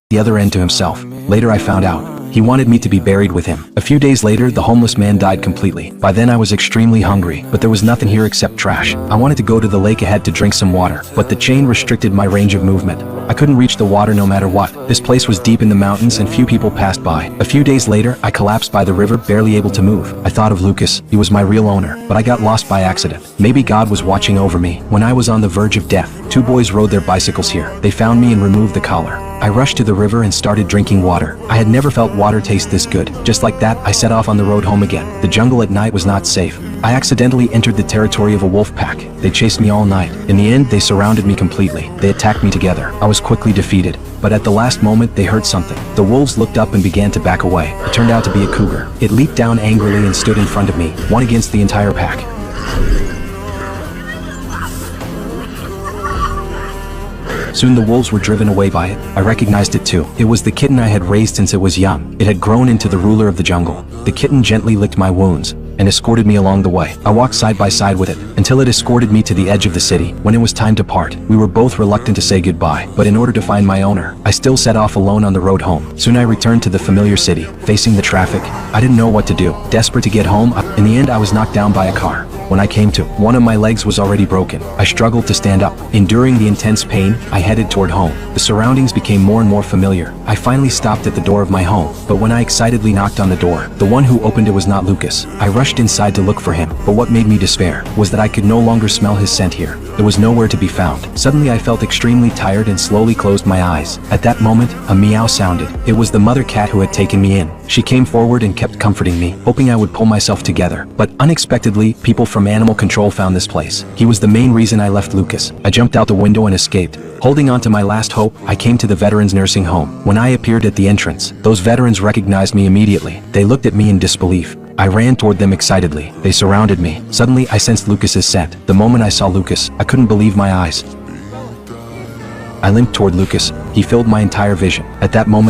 the other end to himself. Later I found out he wanted me to be buried with him. A few days later, the homeless man died completely. By then I was extremely hungry, but there was nothing here except trash. I wanted to go to the lake ahead to drink some water, but the chain restricted my range of movement. I couldn't reach the water no matter what. This place was deep in the mountains and few people passed by. A few days later, I collapsed by the river, barely able to move. I thought of Lucas. He was my real owner, but I got lost by accident. Maybe God was watching over me. When I was on the verge of death, two boys rode their bicycles here. They found me and removed the collar. I rushed to the river and started drinking water. I had never felt water taste this good. Just like that, I set off on the road home again. The jungle at night was not safe. I accidentally entered the territory of a wolf pack. They chased me all night. In the end, they surrounded me completely. They attacked me together. I was quickly defeated, but at the last moment, they heard something. The wolves looked up and began to back away. It turned out to be a cougar. It leaped down angrily and stood in front of me, one against the entire pack. Soon the wolves were driven away by it. I recognized it too. It was the kitten I had raised since it was young. It had grown into the ruler of the jungle. The kitten gently licked my wounds and escorted me along the way. I walked side by side with it until it escorted me to the edge of the city. When it was time to part, we were both reluctant to say goodbye, but in order to find my owner, I still set off alone on the road home. Soon I returned to the familiar city, facing the traffic. I didn't know what to do. Desperate to get home, in the end I was knocked down by a car. When I came to, one of my legs was already broken. I struggled to stand up. Enduring the intense pain, I headed toward home. The surroundings became more and more familiar. I finally stopped at the door of my home, but when I excitedly knocked on the door, the one who opened it was not Lucas. I rushed inside to look for him, but what made me despair was that I could no longer smell his scent here. There was nowhere to be found. Suddenly I felt extremely tired and slowly closed my eyes. At that moment, a meow sounded. It was the mother cat who had taken me in. She came forward and kept comforting me, hoping I would pull myself together. But unexpectedly, people from animal control found this place. He was the main reason I left Lucas. I jumped out the window and escaped. Holding on to my last hope, I came to the veterans nursing home. When I appeared at the entrance, those veterans recognized me immediately. They looked at me in disbelief. I ran toward them excitedly. They surrounded me. Suddenly, I sensed Lucas's scent. The moment I saw Lucas, I couldn't believe my eyes. I limped toward Lucas. He filled my entire vision. At that moment,